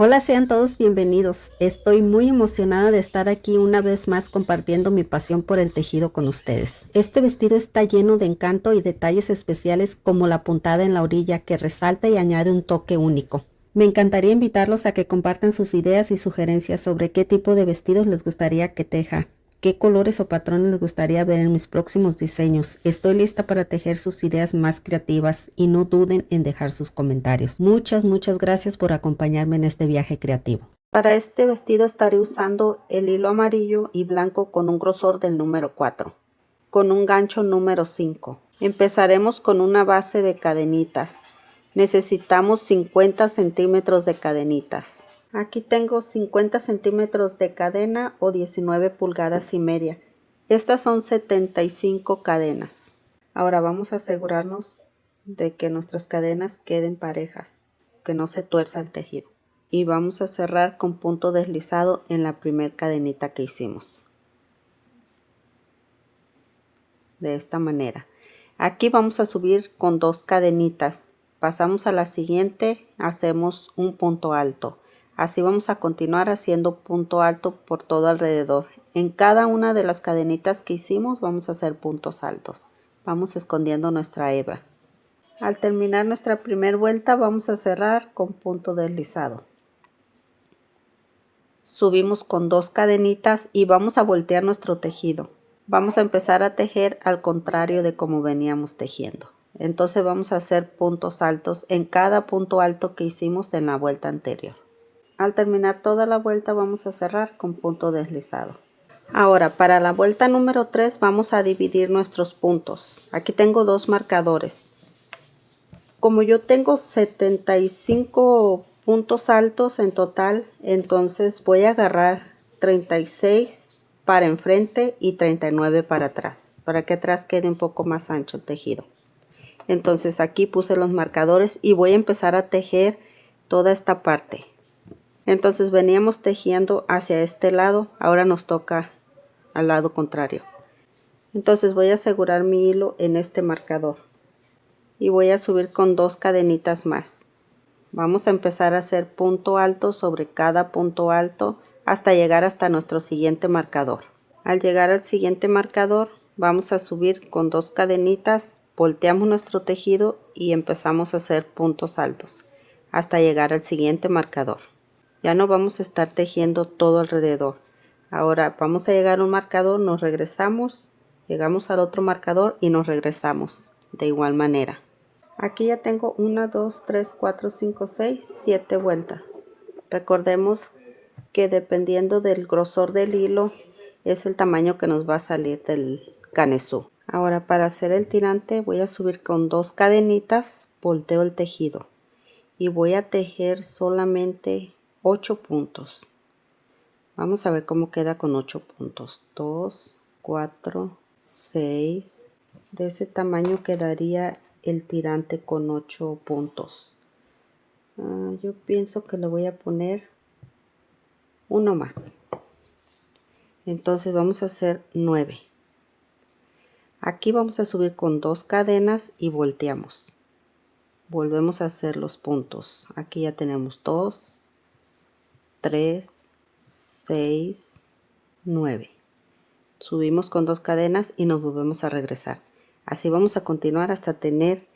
Hola, sean todos bienvenidos. Estoy muy emocionada de estar aquí una vez más compartiendo mi pasión por el tejido con ustedes. Este vestido está lleno de encanto y detalles especiales como la puntada en la orilla que resalta y añade un toque único. Me encantaría invitarlos a que compartan sus ideas y sugerencias sobre qué tipo de vestidos les gustaría que teja, qué colores o patrones les gustaría ver en mis próximos diseños. Estoy lista para tejer sus ideas más creativas y no duden en dejar sus comentarios. Muchas gracias por acompañarme en este viaje creativo. Para este vestido estaré usando el hilo amarillo y blanco con un grosor del número 4, con un gancho número 5. Empezaremos con una base de cadenitas. Necesitamos 50 centímetros de cadenitas. Aquí tengo 50 centímetros de cadena o 19 pulgadas y media. Estas son 75 cadenas. Ahora vamos a asegurarnos de que nuestras cadenas queden parejas, que no se tuerza el tejido. Y vamos a cerrar con punto deslizado en la primera cadenita que hicimos. De esta manera. Aquí vamos a subir con 2 cadenitas. Pasamos a la siguiente, hacemos un punto alto. Así vamos a continuar haciendo punto alto por todo alrededor. En cada una de las cadenitas que hicimos vamos a hacer puntos altos. Vamos escondiendo nuestra hebra. Al terminar nuestra primera vuelta vamos a cerrar con punto deslizado. Subimos con 2 cadenitas y vamos a voltear nuestro tejido. Vamos a empezar a tejer al contrario de como veníamos tejiendo. Entonces vamos a hacer puntos altos en cada punto alto que hicimos en la vuelta anterior. Al terminar toda la vuelta vamos a cerrar con punto deslizado. Ahora para la vuelta número 3 vamos a dividir nuestros puntos. Aquí tengo 2 marcadores. Como yo tengo 75 puntos altos en total, entonces voy a agarrar 36 para enfrente y 39 para atrás, para que atrás quede un poco más ancho el tejido. Entonces aquí puse los marcadores y voy a empezar a tejer toda esta parte. Entonces veníamos tejiendo hacia este lado, ahora nos toca al lado contrario. Entonces voy a asegurar mi hilo en este marcador y voy a subir con 2 cadenitas más. Vamos a empezar a hacer punto alto sobre cada punto alto hasta llegar hasta nuestro siguiente marcador. Al llegar al siguiente marcador vamos a subir con 2 cadenitas, volteamos nuestro tejido y empezamos a hacer puntos altos hasta llegar al siguiente marcador. Ya no vamos a estar tejiendo todo alrededor. Ahora vamos a llegar a un marcador, nos regresamos, llegamos al otro marcador y nos regresamos de igual manera. Aquí ya tengo 1, 2, 3, 4, 5, 6, 7 vueltas. Recordemos que dependiendo del grosor del hilo es el tamaño que nos va a salir del canesú. Ahora para hacer el tirante voy a subir con 2 cadenitas, volteo el tejido y voy a tejer solamente 8 puntos. Vamos a ver cómo queda con 8 puntos. 2, 4, 6. De ese tamaño quedaría el tirante con 8 puntos. Yo pienso que le voy a poner uno más. Entonces vamos a hacer 9. Aquí vamos a subir con 2 cadenas y volteamos. Volvemos a hacer los puntos. Aquí ya tenemos 2, 3, 6, 9. Subimos con 2 cadenas y nos volvemos a regresar. Así vamos a continuar hasta tener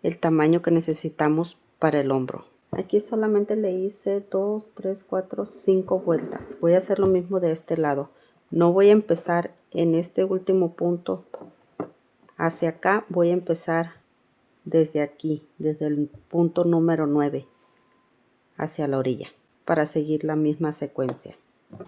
el tamaño que necesitamos para el hombro. Aquí solamente le hice 2, 3, 4, 5 vueltas. Voy a hacer lo mismo de este lado. No voy a empezar en este último punto hacia acá. Voy a empezar desde aquí, desde el punto número 9 hacia la orilla, para seguir la misma secuencia.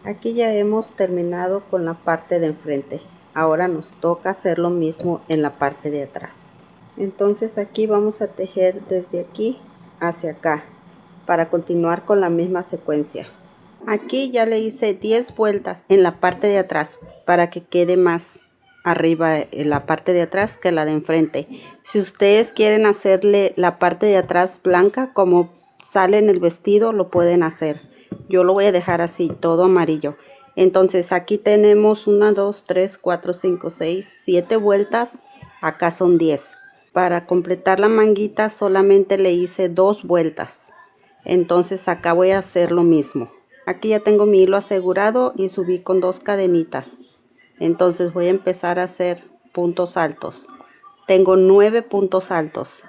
Aquí ya hemos terminado con la parte de enfrente. Ahora nos toca hacer lo mismo en la parte de atrás. Entonces aquí vamos a tejer desde aquí hacia acá para continuar con la misma secuencia. Aquí ya le hice 10 vueltas en la parte de atrás para que quede más arriba en la parte de atrás que la de enfrente. Si ustedes quieren hacerle la parte de atrás blanca como sale en el vestido, lo pueden hacer. Yo lo voy a dejar así, todo amarillo. Entonces aquí tenemos 1, 2, 3, 4, 5, 6, 7 vueltas. Acá son 10. Para completar la manguita solamente le hice 2 vueltas. Entonces acá voy a hacer lo mismo. Aquí ya tengo mi hilo asegurado y subí con 2 cadenitas. Entonces voy a empezar a hacer puntos altos. Tengo 9 puntos altos.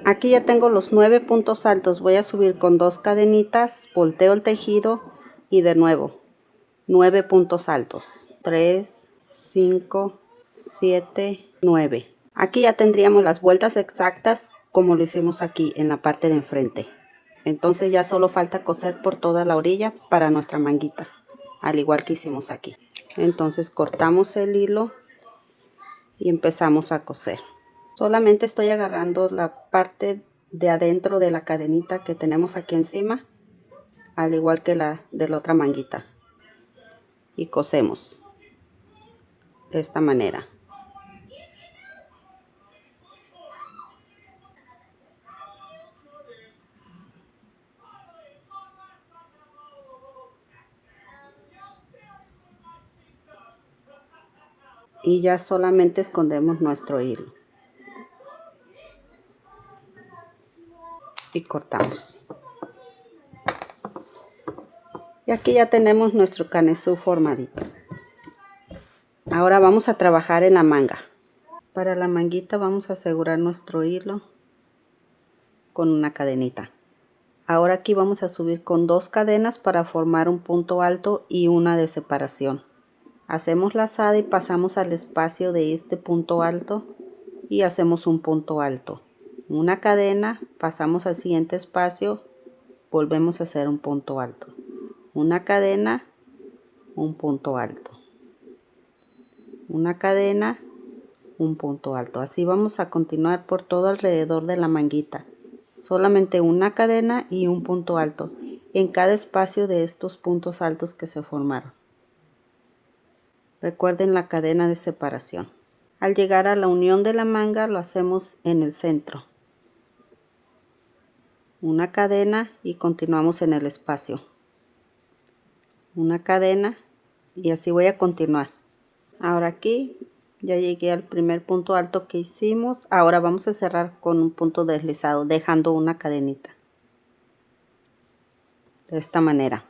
Aquí ya tengo los 9 puntos altos. Voy a subir con 2 cadenitas, volteo el tejido y de nuevo 9 puntos altos. 3, 5, 7, 9. Aquí ya tendríamos las vueltas exactas como lo hicimos aquí en la parte de enfrente. Entonces ya solo falta coser por toda la orilla para nuestra manguita, al igual que hicimos aquí. Entonces cortamos el hilo y empezamos a coser. Solamente estoy agarrando la parte de adentro de la cadenita que tenemos aquí encima, al igual que la de la otra manguita, y cosemos de esta manera. Y ya solamente escondemos nuestro hilo y cortamos. Y aquí ya tenemos nuestro canesú formadito. Ahora vamos a trabajar en la manga. Para la manguita vamos a asegurar nuestro hilo con una cadenita. Ahora aquí vamos a subir con 2 cadenas para formar un punto alto y una de separación. Hacemos lazada y pasamos al espacio de este punto alto y hacemos un punto alto. Una cadena, pasamos al siguiente espacio, volvemos a hacer un punto alto. Una cadena, un punto alto. Una cadena, un punto alto. Así vamos a continuar por todo alrededor de la manguita. Solamente una cadena y un punto alto en cada espacio de estos puntos altos que se formaron. Recuerden la cadena de separación. Al llegar a la unión de la manga lo hacemos en el centro. Una cadena y continuamos en el espacio. Una cadena y así voy a continuar. Ahora aquí ya llegué al primer punto alto que hicimos. Ahora vamos a cerrar con un punto deslizado dejando una cadenita. De esta manera.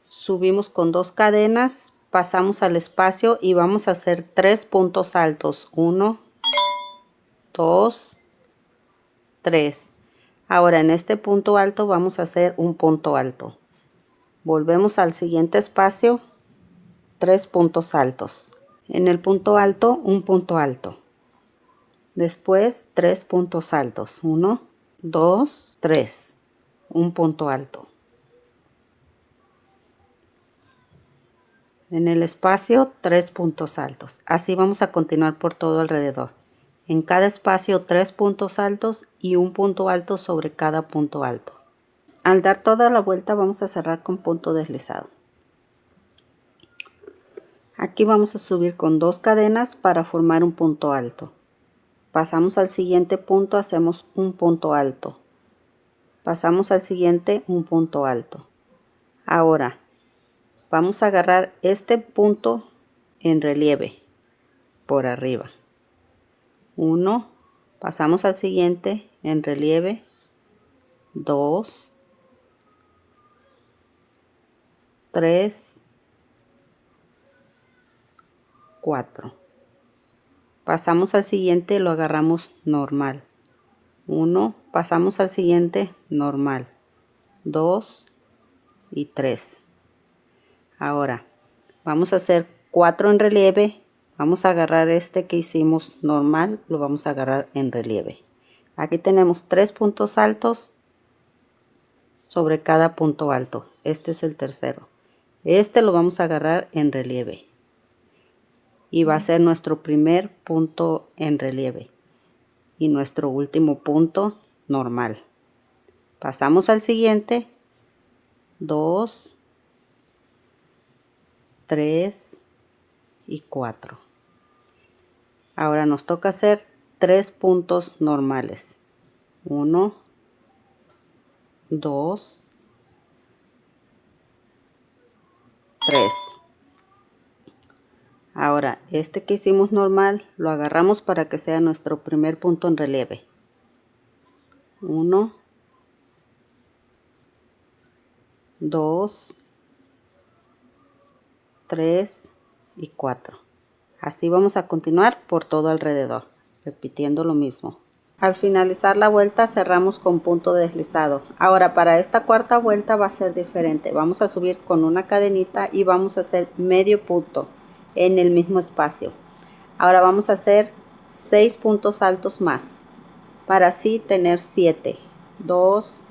Subimos con 2 cadenas, pasamos al espacio y vamos a hacer 3 puntos altos. 1, 2, 3. Ahora en este punto alto vamos a hacer un punto alto. Volvemos al siguiente espacio, 3 puntos altos. En el punto alto, un punto alto. Después 3 puntos altos. 1, 2, 3. Un punto alto. En el espacio 3 puntos altos. Así vamos a continuar por todo alrededor. En cada espacio 3 puntos altos y un punto alto sobre cada punto alto. Al dar toda la vuelta vamos a cerrar con punto deslizado. Aquí vamos a subir con 2 cadenas para formar un punto alto. Pasamos al siguiente punto, hacemos un punto alto. Pasamos al siguiente, un punto alto. Ahora vamos a agarrar este punto en relieve por arriba. 1, pasamos al siguiente en relieve. 2, 3, 4. Pasamos al siguiente, lo agarramos normal. 1, pasamos al siguiente normal. 2 y 3. Ahora vamos a hacer 4 en relieve. Vamos a agarrar este que hicimos normal, lo vamos a agarrar en relieve. Aquí tenemos 3 puntos altos sobre cada punto alto. Este es el tercero. Este lo vamos a agarrar en relieve y va a ser nuestro primer punto en relieve y nuestro último punto normal. Pasamos al siguiente. 2, 3 y 4. Ahora nos toca hacer 3 puntos normales. 1, 2, 3. Ahora este que hicimos normal lo agarramos para que sea nuestro primer punto en relieve. 1, 2, 3 y 4. Así vamos a continuar por todo alrededor, repitiendo lo mismo. Al finalizar la vuelta cerramos con punto deslizado. Ahora para esta cuarta vuelta va a ser diferente. Vamos a subir con una cadenita y vamos a hacer medio punto en el mismo espacio. Ahora vamos a hacer 6 puntos altos más para así tener 7. 2,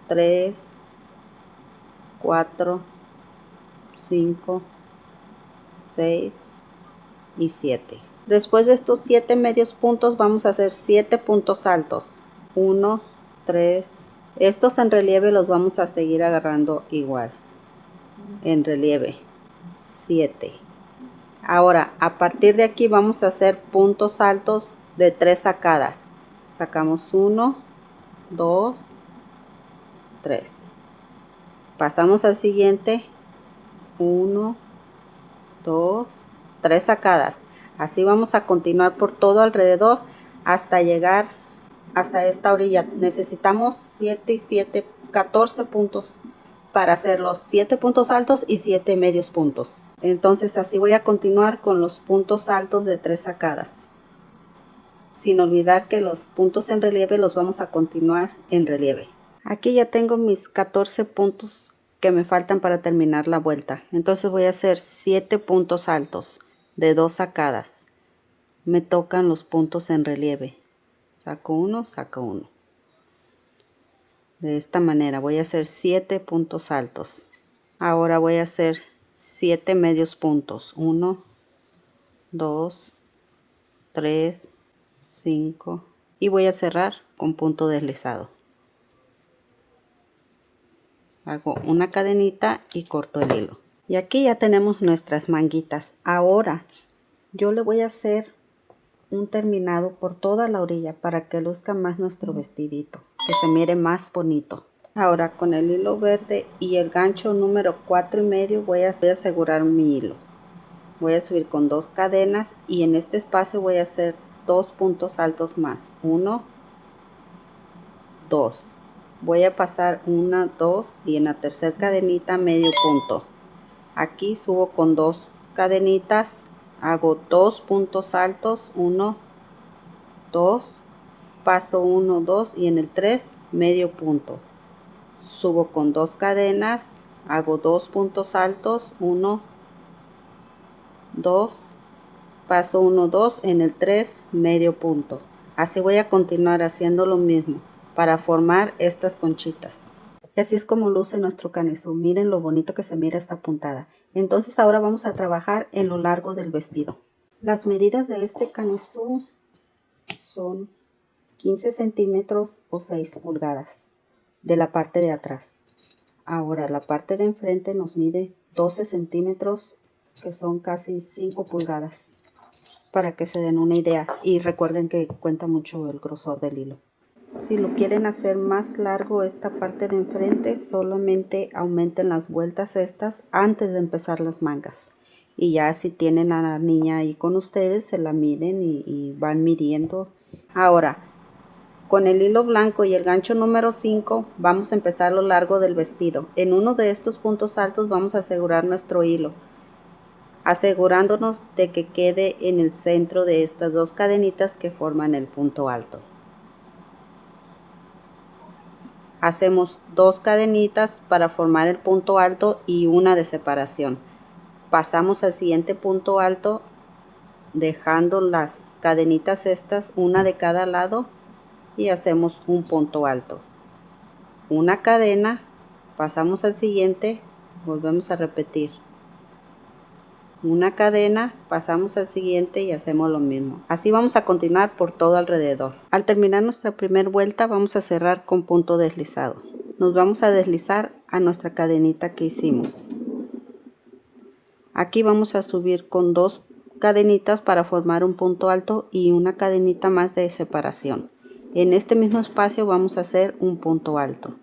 3, 4, 5, 6 y 7. Después de estos 7 medios puntos vamos a hacer 7 puntos altos. 1, 3. Estos en relieve los vamos a seguir agarrando igual. En relieve. 7. Ahora a partir de aquí vamos a hacer puntos altos de 3 sacadas. Sacamos 1, 2, 3. Pasamos al siguiente. 1, 2, 3 sacadas. Así vamos a continuar por todo alrededor hasta llegar hasta esta orilla. Necesitamos 7 y 7, 14 puntos para hacer los 7 puntos altos y 7 medios puntos. Entonces así voy a continuar con los puntos altos de 3 sacadas. Sin olvidar que los puntos en relieve los vamos a continuar en relieve. Aquí ya tengo mis 14 puntos que me faltan para terminar la vuelta. Entonces voy a hacer 7 puntos altos de 2 sacadas. Me tocan los puntos en relieve. Saco uno, saco uno. De esta manera voy a hacer 7 puntos altos. Ahora voy a hacer 7 medios puntos. 1, 2, 3, 5 y voy a cerrar con punto deslizado. Hago una cadenita y corto el hilo. Y aquí ya tenemos nuestras manguitas. Ahora yo le voy a hacer un terminado por toda la orilla para que luzca más nuestro vestidito, que se mire más bonito. Ahora con el hilo verde y el gancho número 4 y medio voy a asegurar mi hilo. Voy a subir con 2 cadenas y en este espacio voy a hacer 2 puntos altos más. 1, 2. Voy a pasar 1, 2 y en la tercera cadenita medio punto. Aquí subo con 2 cadenitas, hago 2 puntos altos, 1, 2, paso 1, 2 y en el 3 medio punto. Subo con 2 cadenas, hago 2 puntos altos, 1, 2, paso 1, 2, en el 3 medio punto. Así voy a continuar haciendo lo mismo para formar estas conchitas. Y así es como luce nuestro canesú. Miren lo bonito que se mira esta puntada. Entonces ahora vamos a trabajar en lo largo del vestido. Las medidas de este canesú son 15 centímetros o 6 pulgadas de la parte de atrás. Ahora la parte de enfrente nos mide 12 centímetros, que son casi 5 pulgadas, para que se den una idea. Y recuerden que cuenta mucho el grosor del hilo. Si lo quieren hacer más largo esta parte de enfrente, solamente aumenten las vueltas estas antes de empezar las mangas. Y ya si tienen a la niña ahí con ustedes, se la miden y van midiendo. Ahora, con el hilo blanco y el gancho número 5 vamos a empezar lo largo del vestido. En uno de estos puntos altos vamos a asegurar nuestro hilo, asegurándonos de que quede en el centro de estas 2 cadenitas que forman el punto alto. Hacemos 2 cadenitas para formar el punto alto y una de separación. Pasamos al siguiente punto alto dejando las cadenitas estas, una de cada lado, y hacemos un punto alto. Una cadena, pasamos al siguiente, volvemos a repetir. Una cadena, pasamos al siguiente y hacemos lo mismo. Así vamos a continuar por todo alrededor. Al terminar nuestra primera vuelta vamos a cerrar con punto deslizado. Nos vamos a deslizar a nuestra cadenita que hicimos. Aquí vamos a subir con 2 cadenitas para formar un punto alto y una cadenita más de separación. En este mismo espacio vamos a hacer un punto alto.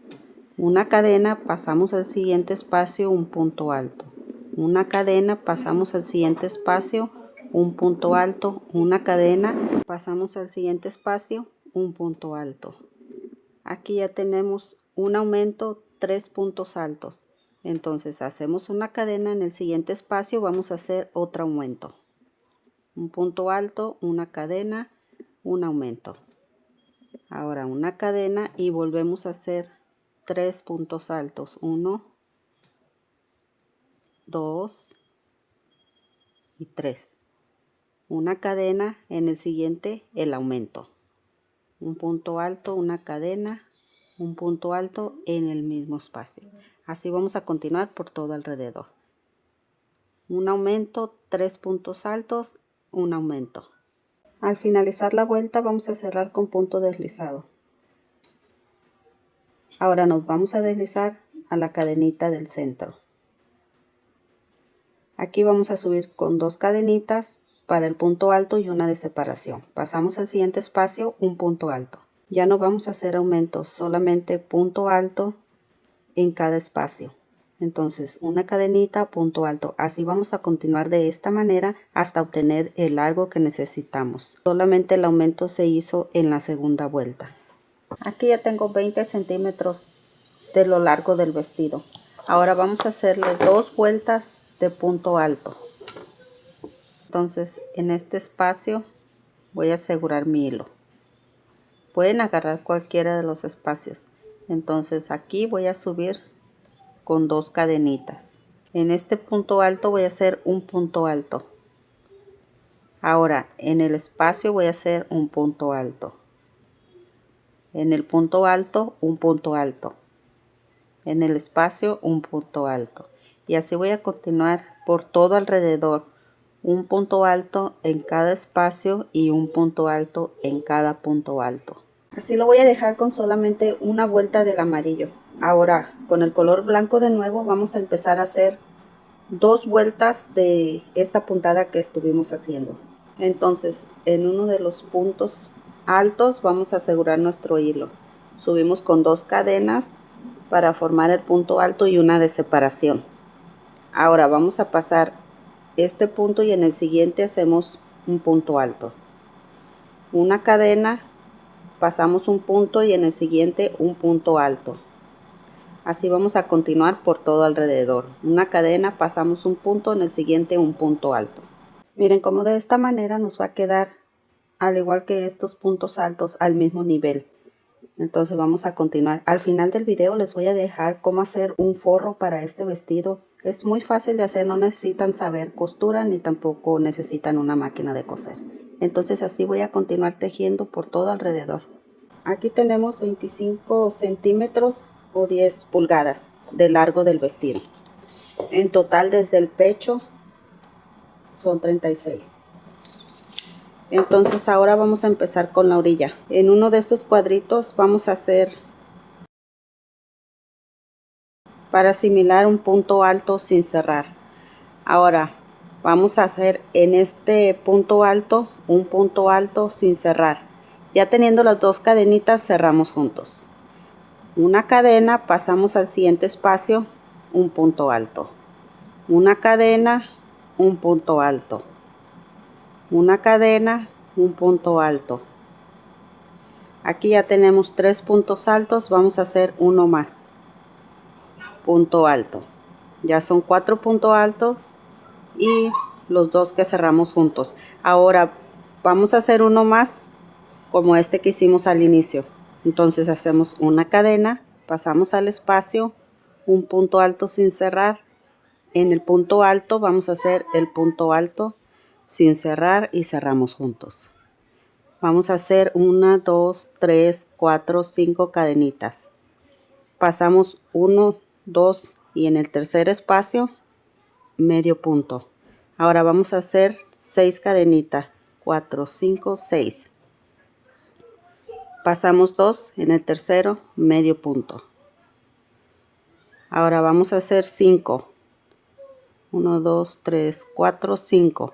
Una cadena, pasamos al siguiente espacio, un punto alto. Una cadena, pasamos al siguiente espacio, un punto alto. Una cadena, pasamos al siguiente espacio, un punto alto. Aquí ya tenemos un aumento 3 puntos altos. Entonces hacemos una cadena, en el siguiente espacio vamos a hacer otro aumento. Un punto alto, una cadena, un aumento. Ahora una cadena y volvemos a hacer 3 puntos altos. 1, 2 y 3. Una cadena, en el siguiente el aumento. Un punto alto, una cadena, un punto alto en el mismo espacio. Así vamos a continuar por todo alrededor. Un aumento, 3 puntos altos, un aumento. Al finalizar la vuelta vamos a cerrar con punto deslizado. Ahora nos vamos a deslizar a la cadenita del centro. Aquí vamos a subir con 2 cadenitas para el punto alto y una de separación. Pasamos al siguiente espacio, un punto alto. Ya no vamos a hacer aumentos, solamente punto alto en cada espacio. Entonces una cadenita, punto alto. Así vamos a continuar de esta manera hasta obtener el largo que necesitamos. Solamente el aumento se hizo en la segunda vuelta. Aquí ya tengo 20 centímetros de lo largo del vestido. Ahora vamos a hacerle 2 vueltas de punto alto. Entonces en este espacio voy a asegurar mi hilo. Pueden agarrar cualquiera de los espacios. Entonces aquí voy a subir con 2 cadenitas. En este punto alto voy a hacer un punto alto. Ahora en el espacio voy a hacer un punto alto. En el punto alto, un punto alto. En el espacio, un punto alto. Y así voy a continuar por todo alrededor. Un punto alto en cada espacio y un punto alto en cada punto alto. Así lo voy a dejar con solamente una vuelta del amarillo. Ahora con el color blanco de nuevo vamos a empezar a hacer 2 vueltas de esta puntada que estuvimos haciendo. Entonces en uno de los puntos altos vamos a asegurar nuestro hilo. Subimos con 2 cadenas para formar el punto alto y una de separación. Ahora vamos a pasar este punto y en el siguiente hacemos un punto alto. Una cadena, pasamos un punto y en el siguiente un punto alto. Así vamos a continuar por todo alrededor. Una cadena, pasamos un punto, en el siguiente un punto alto. Miren cómo de esta manera nos va a quedar al igual que estos puntos altos al mismo nivel. Entonces vamos a continuar. Al final del video les voy a dejar cómo hacer un forro para este vestido. Es muy fácil de hacer, no necesitan saber costura ni tampoco necesitan una máquina de coser. Entonces así voy a continuar tejiendo por todo alrededor. Aquí tenemos 25 centímetros o 10 pulgadas de largo del vestido. En total desde el pecho son 36. Entonces ahora vamos a empezar con la orilla. En uno de estos cuadritos vamos a hacer para asimilar un punto alto sin cerrar. Ahora vamos a hacer en este punto alto un punto alto sin cerrar. Ya teniendo las 2 cadenitas cerramos juntos. Una cadena, pasamos al siguiente espacio, un punto alto. Una cadena, un punto alto. Una cadena, un punto alto. Aquí ya tenemos 3 puntos altos, vamos a hacer uno más. Punto alto. Ya son 4 puntos altos y los 2 que cerramos juntos. Ahora vamos a hacer uno más como este que hicimos al inicio. Entonces hacemos una cadena, pasamos al espacio, un punto alto sin cerrar. En el punto alto vamos a hacer el punto alto sin cerrar y cerramos juntos. Vamos a hacer 1, 2, 3, 4, 5 cadenitas. Pasamos 1, 2 y en el tercer espacio medio punto. Ahora vamos a hacer 6 cadenitas. 4, 5, 6. Pasamos 2 en el tercero, medio punto. Ahora vamos a hacer 5. 1, 2, 3, 4, 5.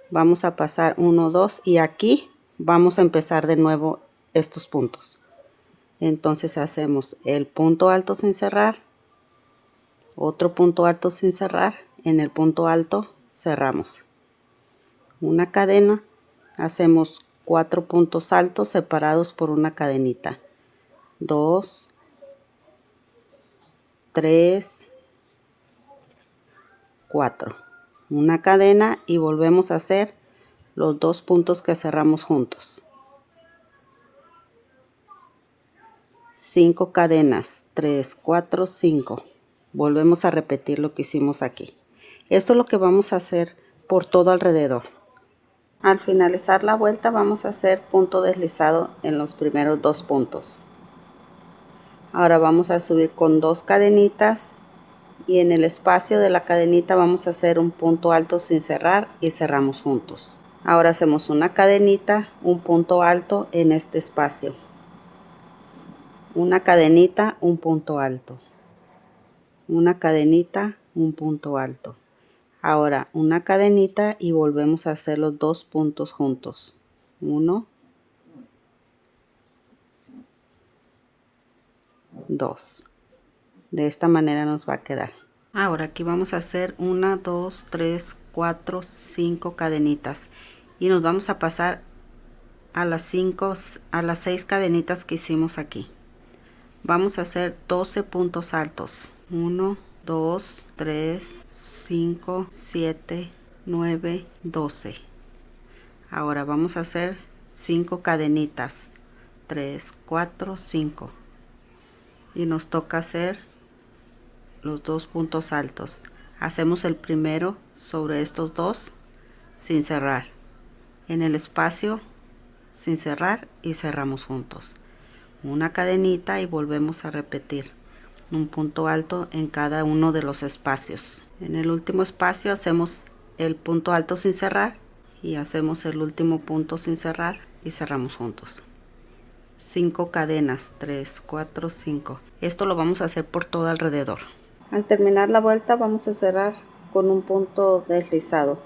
Vamos a pasar 1, 2 y aquí vamos a empezar de nuevo estos puntos. Entonces hacemos el punto alto sin cerrar, otro punto alto sin cerrar, en el punto alto cerramos. Una cadena, hacemos 4 puntos altos separados por una cadenita. 2, 3, 4. Una cadena y volvemos a hacer los 2 puntos que cerramos juntos. 5 cadenas, 3, 4, 5. Volvemos a repetir lo que hicimos aquí. Esto es lo que vamos a hacer por todo alrededor. Al finalizar la vuelta vamos a hacer punto deslizado en los primeros 2 puntos. Ahora vamos a subir con 2 cadenitas y en el espacio de la cadenita vamos a hacer un punto alto sin cerrar y cerramos juntos. Ahora hacemos una cadenita, un punto alto en este espacio. Una cadenita, un punto alto. Una cadenita, un punto alto. Ahora una cadenita y volvemos a hacer los 2 puntos juntos. 1, 2. De esta manera nos va a quedar. Ahora aquí vamos a hacer 1, 2, 3, 4, 5 cadenitas y nos vamos a pasar a las 6 cadenitas que hicimos aquí. Vamos a hacer 12 puntos altos. 1, 2, 3, 5, 7, 9, 12. Ahora vamos a hacer 5 cadenitas. 3, 4, 5. Y nos toca hacer los 2 puntos altos. Hacemos el primero sobre estos 2 sin cerrar. En el espacio sin cerrar y cerramos juntos. Una cadenita y volvemos a repetir un punto alto en cada uno de los espacios. En el último espacio hacemos el punto alto sin cerrar y hacemos el último punto sin cerrar y cerramos juntos. 5 cadenas, 3, 4, 5. Esto lo vamos a hacer por todo alrededor. Al terminar la vuelta vamos a cerrar con un punto deslizado.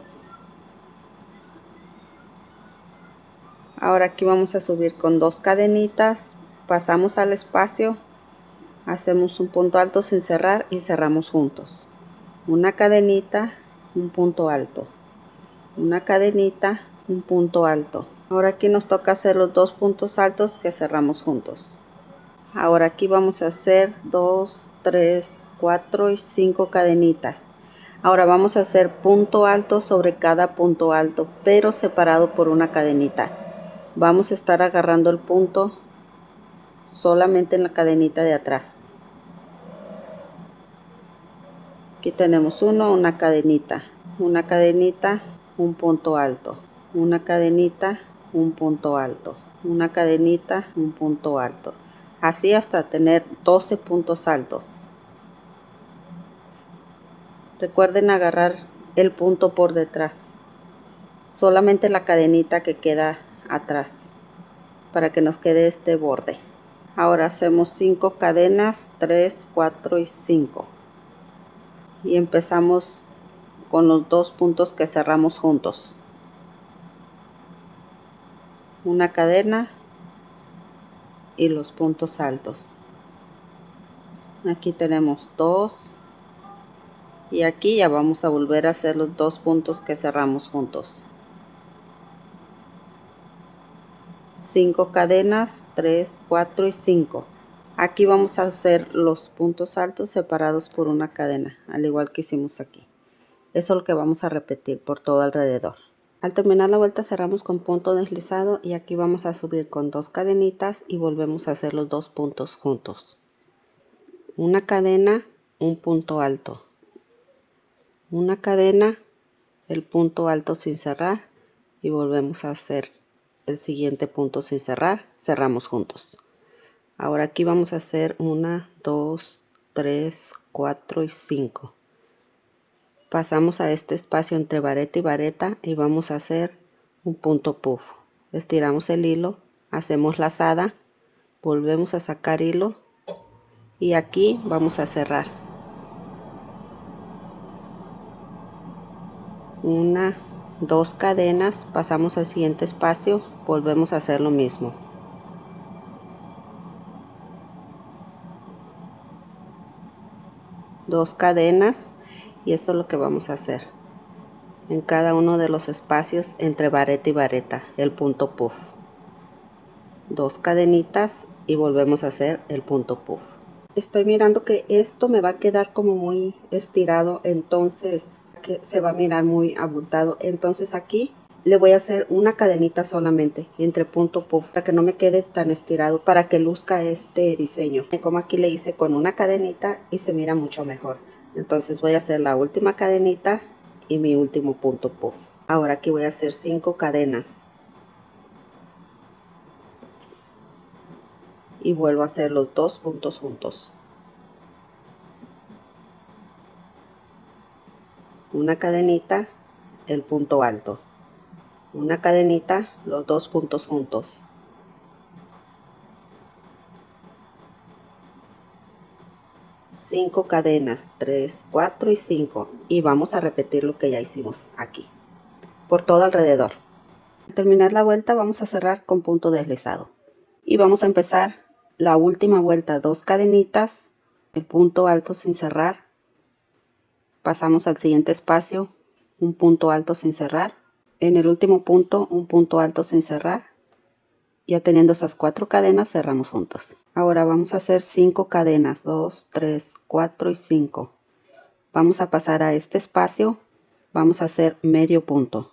Ahora aquí vamos a subir con 2 cadenitas, pasamos al espacio, hacemos un punto alto sin cerrar y cerramos juntos. Una cadenita, un punto alto. Una cadenita, un punto alto. Ahora aquí nos toca hacer los 2 puntos altos que cerramos juntos. Ahora aquí vamos a hacer 2, 3, 4 y 5 cadenitas. Ahora vamos a hacer punto alto sobre cada punto alto, pero separado por una cadenita. Vamos a estar agarrando el punto solamente en la cadenita de atrás. Aquí tenemos una cadenita, un punto alto, una cadenita, un punto alto, una cadenita, un punto alto. Así hasta tener 12 puntos altos. Recuerden agarrar el punto por detrás, solamente la cadenita que queda atrás, para que nos quede este borde. Ahora hacemos 5 cadenas, 3, 4 y 5. Y empezamos con los 2 puntos que cerramos juntos. Una cadena y los puntos altos. Aquí tenemos 2 y aquí ya vamos a volver a hacer los 2 puntos que cerramos juntos. 5 cadenas, 3, 4 y 5. Aquí vamos a hacer los puntos altos separados por una cadena, al igual que hicimos aquí. Eso es lo que vamos a repetir por todo alrededor. Al terminar la vuelta cerramos con punto deslizado y aquí vamos a subir con 2 cadenitas y volvemos a hacer los 2 puntos juntos. Una cadena, un punto alto. Una cadena, el punto alto sin cerrar y volvemos a hacer el siguiente punto sin cerrar, cerramos juntos. Ahora aquí vamos a hacer 1, 2, 3, 4 y 5. Pasamos a este espacio entre vareta y vareta y vamos a hacer un punto puff. Estiramos el hilo, hacemos lazada, volvemos a sacar hilo y aquí vamos a cerrar. 1, 2 cadenas, pasamos al siguiente espacio, volvemos a hacer lo mismo. Dos cadenas y esto es lo que vamos a hacer en cada uno de los espacios entre vareta y vareta, el punto puff. 2 cadenitas y volvemos a hacer el punto puff. Estoy mirando que esto me va a quedar como muy estirado, entonces que se va a mirar muy abultado. Entonces aquí le voy a hacer una cadenita solamente entre punto puff para que no me quede tan estirado, para que luzca este diseño. Como aquí le hice con una cadenita y se mira mucho mejor. Entonces voy a hacer la última cadenita y mi último punto puff. Ahora aquí voy a hacer 5 cadenas. Y vuelvo a hacer los 2 puntos juntos. Una cadenita, el punto alto. Una cadenita, los 2 puntos juntos. Cinco cadenas, 3, 4 y 5. Y vamos a repetir lo que ya hicimos aquí, por todo alrededor. Al terminar la vuelta vamos a cerrar con punto deslizado. Y vamos a empezar la última vuelta, 2 cadenitas, el punto alto sin cerrar. Pasamos al siguiente espacio, un punto alto sin cerrar. En el último punto, un punto alto sin cerrar. Ya teniendo esas 4 cadenas, cerramos juntos. Ahora vamos a hacer 5 cadenas, 2, 3, 4 y 5. Vamos a pasar a este espacio, vamos a hacer medio punto.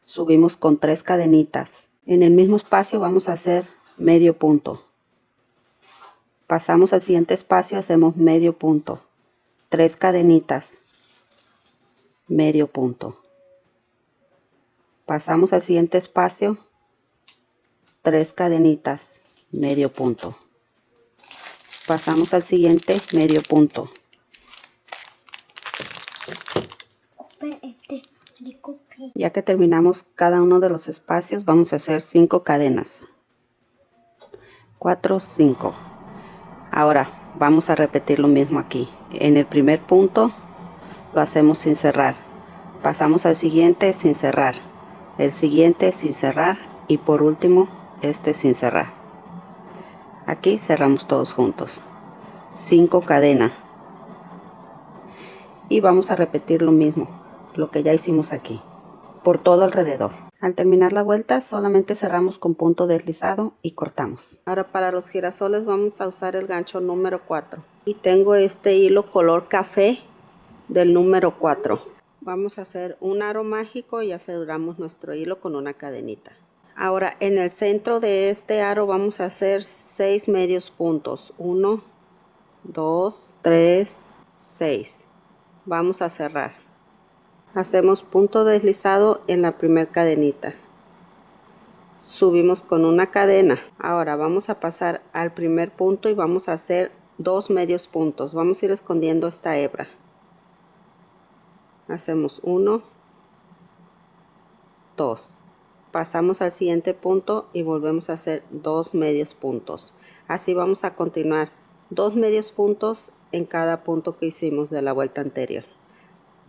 Subimos con 3 cadenitas. En el mismo espacio vamos a hacer medio punto. Pasamos al siguiente espacio, hacemos medio punto. 3 cadenitas, medio punto. Pasamos al siguiente espacio, 3 cadenitas, medio punto. Pasamos al siguiente, medio punto. Ya que terminamos cada uno de los espacios, vamos a hacer 5 cadenas. 4, 5. Ahora vamos a repetir lo mismo aquí. En el primer punto lo hacemos sin cerrar. Pasamos al siguiente sin cerrar. El siguiente sin cerrar. Y por último, este sin cerrar. Aquí cerramos todos juntos. 5 cadenas. Y vamos a repetir lo mismo, lo que ya hicimos aquí, por todo alrededor. Al terminar la vuelta solamente cerramos con punto deslizado y cortamos. Ahora para los girasoles vamos a usar el gancho número 4. Y tengo este hilo color café del número 4. Vamos a hacer un aro mágico y aseguramos nuestro hilo con una cadenita. Ahora en el centro de este aro vamos a hacer 6 medios puntos. 1, 2, 3, 6. Vamos a cerrar. Hacemos punto deslizado en la primera cadenita. Subimos con una cadena. Ahora vamos a pasar al primer punto y vamos a hacer 2 medios puntos. Vamos a ir escondiendo esta hebra. Hacemos 1, 2. Pasamos al siguiente punto y volvemos a hacer 2 medios puntos. Así vamos a continuar 2 medios puntos en cada punto que hicimos de la vuelta anterior.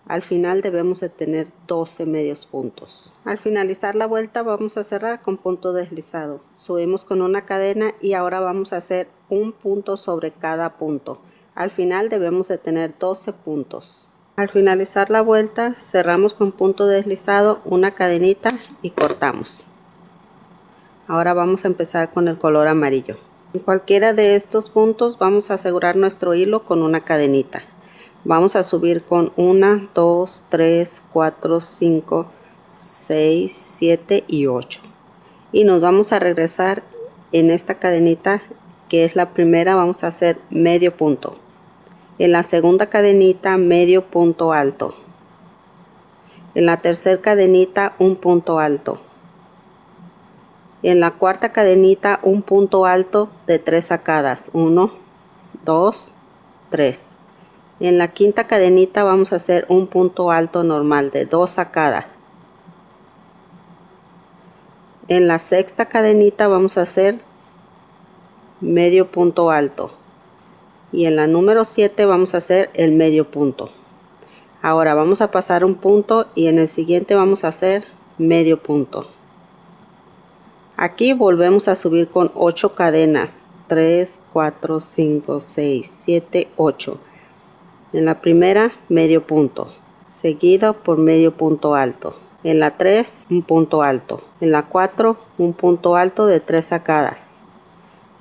Al final debemos de tener 12 medios puntos. Al finalizar la vuelta vamos a cerrar con punto deslizado. Subimos con una cadena y ahora vamos a hacer un punto sobre cada punto. Al final debemos de tener 12 puntos. Al finalizar la vuelta cerramos con punto deslizado, una cadenita y cortamos. Ahora vamos a empezar con el color amarillo. En cualquiera de estos puntos vamos a asegurar nuestro hilo con una cadenita. Vamos a subir con 1, 2, 3, 4, 5, 6, 7 y 8. Y nos vamos a regresar en esta cadenita que es la primera, vamos a hacer medio punto. En la segunda cadenita medio punto alto. En la tercera cadenita un punto alto. En la cuarta cadenita un punto alto de 3 sacadas. 1, 2, 3. En la quinta cadenita vamos a hacer un punto alto normal de 2 sacadas. En la sexta cadenita vamos a hacer medio punto alto. Y en la número 7 vamos a hacer el medio punto. Ahora vamos a pasar un punto y en el siguiente vamos a hacer medio punto. Aquí volvemos a subir con 8 cadenas. 3, 4, 5, 6, 7, 8. En la primera medio punto, seguido por medio punto alto. En la 3 un punto alto. En la 4 un punto alto de 3 sacadas.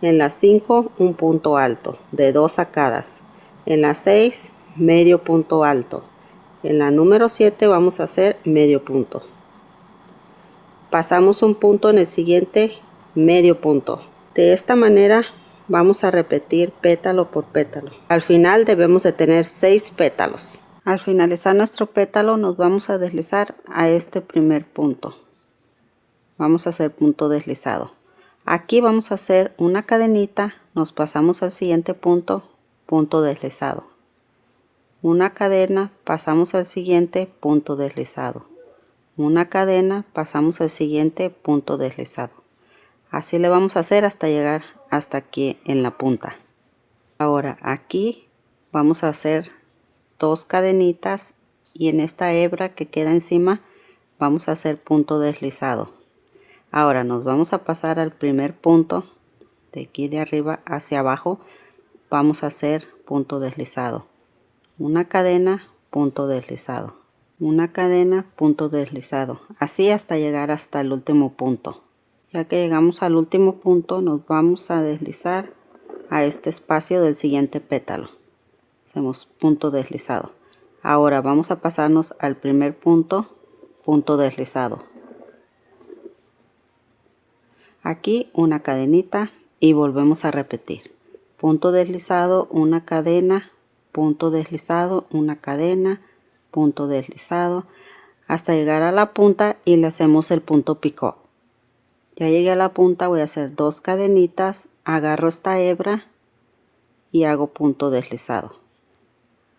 En la 5 un punto alto de 2 sacadas. En la 6 medio punto alto. En la número 7 vamos a hacer medio punto. Pasamos un punto en el siguiente medio punto. De esta manera vamos a repetir pétalo por pétalo. Al final debemos de tener 6 pétalos. Al finalizar nuestro pétalo nos vamos a deslizar a este primer punto. Vamos a hacer punto deslizado. Aquí vamos a hacer una cadenita, nos pasamos al siguiente punto, punto deslizado. Una cadena, pasamos al siguiente punto deslizado. Una cadena, pasamos al siguiente punto deslizado. Así le vamos a hacer hasta llegar hasta aquí en la punta. Ahora aquí vamos a hacer 2 cadenitas y en esta hebra que queda encima vamos a hacer punto deslizado. Ahora nos vamos a pasar al primer punto, de aquí de arriba hacia abajo, vamos a hacer punto deslizado. Una cadena, punto deslizado. Una cadena, punto deslizado. Así hasta llegar hasta el último punto. Ya que llegamos al último punto, nos vamos a deslizar a este espacio del siguiente pétalo. Hacemos punto deslizado. Ahora vamos a pasarnos al primer punto, punto deslizado. Aquí una cadenita y volvemos a repetir. Punto deslizado, una cadena, punto deslizado, una cadena, punto deslizado, hasta llegar a la punta y le hacemos el punto picot. Ya llegué a la punta, voy a hacer 2 cadenitas, agarro esta hebra y hago punto deslizado.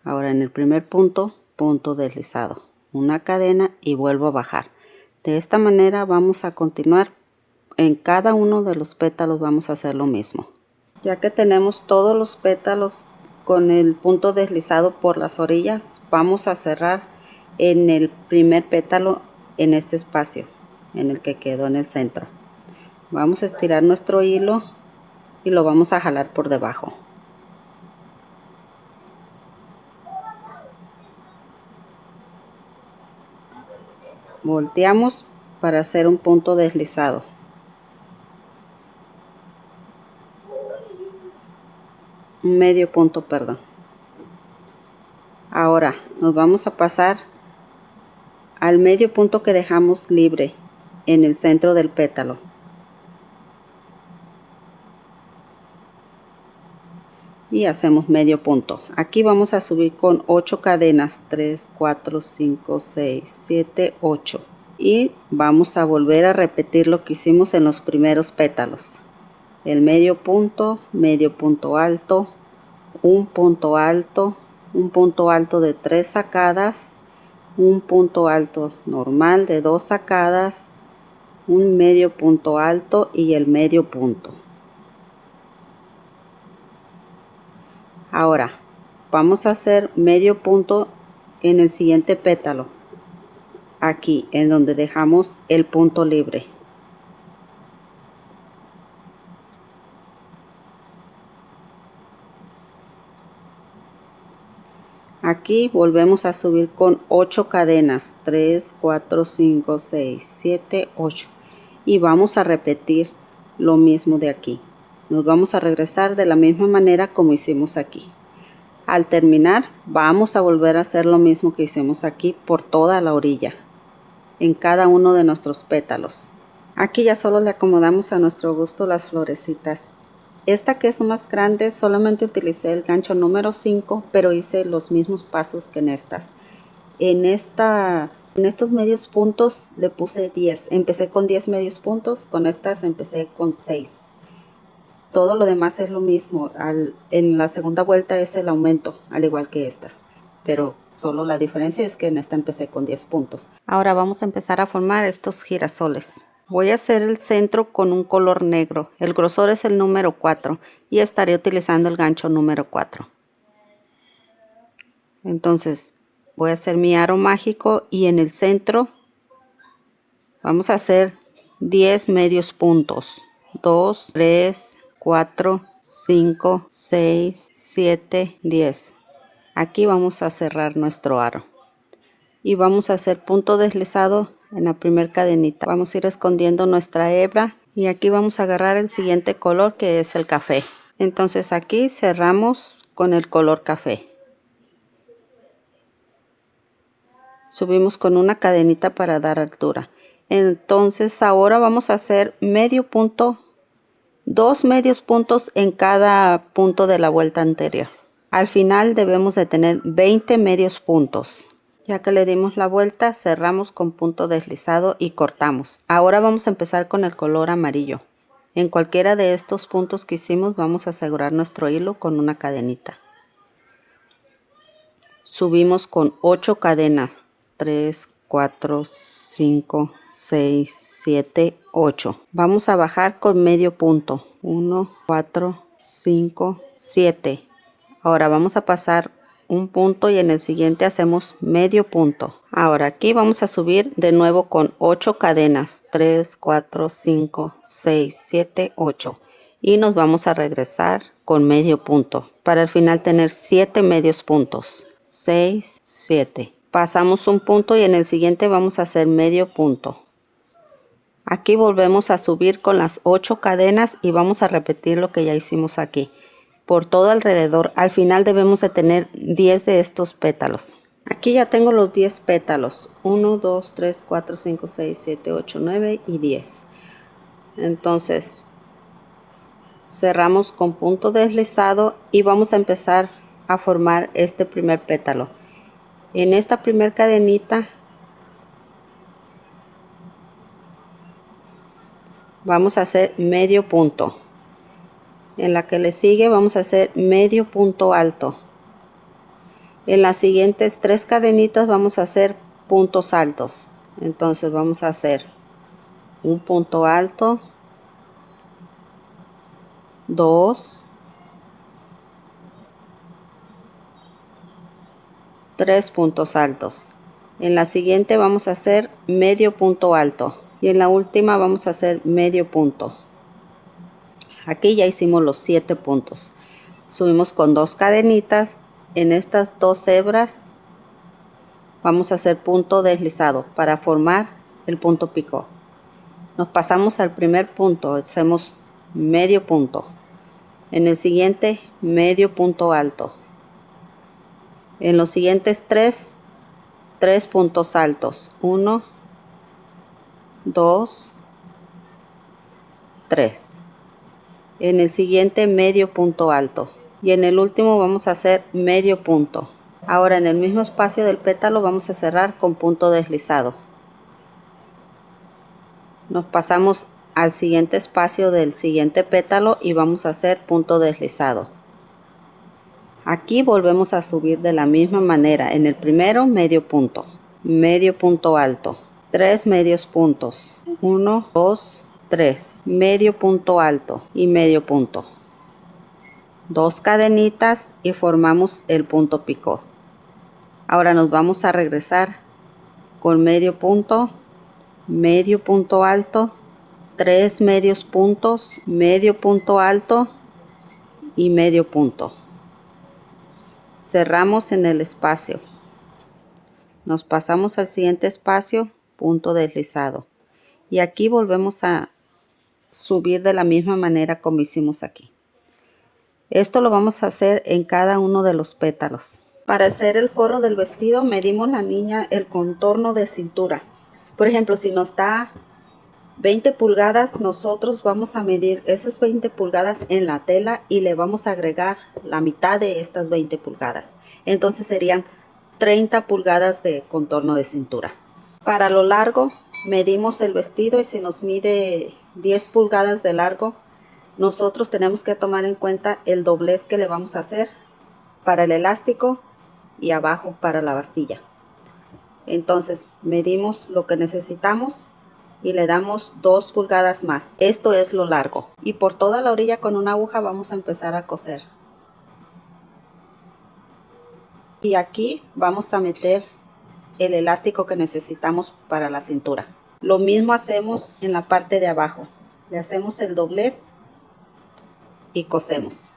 Ahora en el primer punto, punto deslizado, una cadena y vuelvo a bajar. De esta manera vamos a continuar. En cada uno de los pétalos vamos a hacer lo mismo. Ya que tenemos todos los pétalos con el punto deslizado por las orillas, vamos a cerrar en el primer pétalo en este espacio, en el que quedó en el centro. Vamos a estirar nuestro hilo y lo vamos a jalar por debajo. Volteamos para hacer un punto deslizado. Un medio punto, perdón. Ahora nos vamos a pasar al medio punto que dejamos libre en el centro del pétalo. Y hacemos medio punto. Aquí vamos a subir con 8 cadenas, 3, 4, 5, 6, 7, 8. Y vamos a volver a repetir lo que hicimos en los primeros pétalos. El medio punto alto, un punto alto de 3 sacadas, un punto alto normal de 2 sacadas, un medio punto alto y el medio punto. Ahora vamos a hacer medio punto en el siguiente pétalo, aquí en donde dejamos el punto libre. Aquí volvemos a subir con 8 cadenas, 3, 4, 5, 6, 7, 8. Y vamos a repetir lo mismo de aquí. Nos vamos a regresar de la misma manera como hicimos aquí. Al terminar vamos a volver a hacer lo mismo que hicimos aquí por toda la orilla, en cada uno de nuestros pétalos. Aquí ya solo le acomodamos a nuestro gusto las florecitas. Esta que es más grande solamente utilicé el gancho número 5, pero hice los mismos pasos que en estas. En estos medios puntos le puse 10. Empecé con 10 medios puntos, con estas empecé con 6. Todo lo demás es lo mismo. En la segunda vuelta es el aumento, al igual que estas. Pero solo la diferencia es que en esta empecé con 10 puntos. Ahora vamos a empezar a formar estos girasoles. Voy a hacer el centro con un color negro. El grosor es el número 4 y estaré utilizando el gancho número 4. Entonces voy a hacer mi aro mágico y en el centro vamos a hacer 10 medios puntos. 2, 3, 4, 5, 6, 7, 10. Aquí vamos a cerrar nuestro aro. Y vamos a hacer punto deslizado en la primera cadenita. Vamos a ir escondiendo nuestra hebra y aquí vamos a agarrar el siguiente color, que es el café. Entonces aquí cerramos con el color café. Subimos con una cadenita para dar altura. Entonces ahora vamos a hacer medio punto, 2 medios puntos en cada punto de la vuelta anterior. Al final debemos de tener 20 medios puntos. Ya que le dimos la vuelta, cerramos con punto deslizado y cortamos. Ahora vamos a empezar con el color amarillo. En cualquiera de estos puntos que hicimos vamos a asegurar nuestro hilo con una cadenita. Subimos con 8 cadenas. 3, 4, 5, 6, 7, 8. Vamos a bajar con medio punto. 1, 4, 5, 7. Ahora vamos a pasar un punto y en el siguiente hacemos medio punto. Ahora aquí vamos a subir de nuevo con 8 cadenas. 3, 4, 5, 6, 7, 8. Y nos vamos a regresar con medio punto para al final tener 7 medios puntos. 6, 7. Pasamos un punto y en el siguiente vamos a hacer medio punto. Aquí volvemos a subir con las 8 cadenas y vamos a repetir lo que ya hicimos aquí. Por todo alrededor, al final debemos de tener 10 de estos pétalos. Aquí ya tengo los 10 pétalos. 1, 2, 3, 4, 5, 6, 7, 8, 9 y 10. Entonces, cerramos con punto deslizado y vamos a empezar a formar este primer pétalo. En esta primera cadenita vamos a hacer medio punto. En la que le sigue vamos a hacer medio punto alto. En las siguientes 3 cadenitas vamos a hacer puntos altos. Entonces vamos a hacer un punto alto, 2, 3 puntos altos. En la siguiente vamos a hacer medio punto alto y en la última vamos a hacer medio punto. Aquí ya hicimos los 7 puntos. Subimos con 2 cadenitas. En estas 2 hebras vamos a hacer punto deslizado para formar el punto picot. Nos pasamos al primer punto, hacemos medio punto. En el siguiente medio punto alto. En los siguientes 3 puntos altos. 1, 2, 3. En el siguiente medio punto alto. Y en el último vamos a hacer medio punto. Ahora en el mismo espacio del pétalo vamos a cerrar con punto deslizado. Nos pasamos al siguiente espacio del siguiente pétalo y vamos a hacer punto deslizado. Aquí volvemos a subir de la misma manera. En el primero medio punto alto, 3 medios puntos, 1, 2, 3, medio punto alto y medio punto. 2 cadenitas y formamos el punto picot. Ahora nos vamos a regresar con medio punto alto, 3 medios puntos, medio punto alto y medio punto. Cerramos en el espacio. Nos pasamos al siguiente espacio, punto deslizado. Y aquí volvemos a subir de la misma manera como hicimos aquí. Esto lo vamos a hacer en cada uno de los pétalos. Para hacer el forro del vestido medimos la niña el contorno de cintura. Por ejemplo, si nos da 20 pulgadas, nosotros vamos a medir esas 20 pulgadas en la tela y le vamos a agregar la mitad de estas 20 pulgadas. Entonces serían 30 pulgadas de contorno de cintura. Para lo largo, medimos el vestido y si nos mide 10 pulgadas de largo, nosotros tenemos que tomar en cuenta el doblez que le vamos a hacer para el elástico y abajo para la bastilla. Entonces medimos lo que necesitamos y le damos 2 pulgadas más. Esto es lo largo. Y por toda la orilla con una aguja vamos a empezar a coser. Y aquí vamos a meter el elástico que necesitamos para la cintura. Lo mismo hacemos en la parte de abajo. Le hacemos el doblez y cosemos.